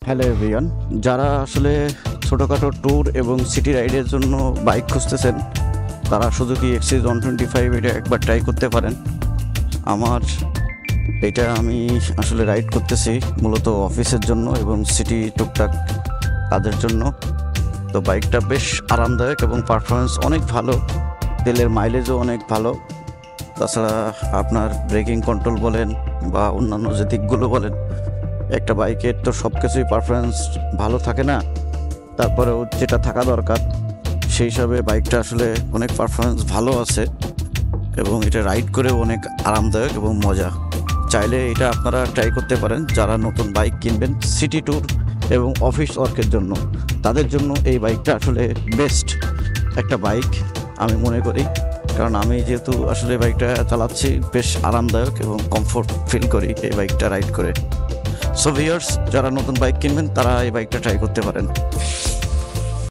Hello everyone, যারা আসলে ছোটোখাটো ট্যুর এবং সিটি রাইডের জন্য বাইক খুঁজতেছেন তারা সুজুকি এক্সিস 125 এটা একবার ট্রাই করতে পারেন। আমার এটা আমি আসলে রাইড করতেছি মূলত অফিসের জন্য এবং সিটি টুকটাক কাজের জন্য। তো বাইকটা বেশ আরামদায়ক এবং পারফরমেন্স অনেক ভালো, তেলের মাইলেজও অনেক ভালো। তাছাড়া আপনার ব্রেকিং কন্ট্রোল বলেন বা অন্যান্য যে দিকগুলো বলেন, একটা বাইকের তো সব কিছুই পারফরমেন্স ভালো থাকে না, তারপরেও যেটা থাকা দরকার সেই হিসাবে বাইকটা আসলে অনেক পারফরমেন্স ভালো আছে এবং এটা রাইড করেও অনেক আরামদায়ক এবং মজা। চাইলে এটা আপনারা ট্রাই করতে পারেন যারা নতুন বাইক কিনবেন সিটি ট্যুর এবং অফিস ওয়ার্কের জন্য। তাদের জন্য এই বাইকটা আসলে বেস্ট একটা বাইক আমি মনে করি, কারণ আমি যেহেতু আসলে বাইকটা চালাচ্ছি বেশ আরামদায়ক এবং কমফোর্ট ফিল করি এই বাইকটা রাইড করে। সো ভিউয়ার্স, যারা নতুন বাইক কিনবেন তারা এই বাইকটা ট্রাই করতে পারেন।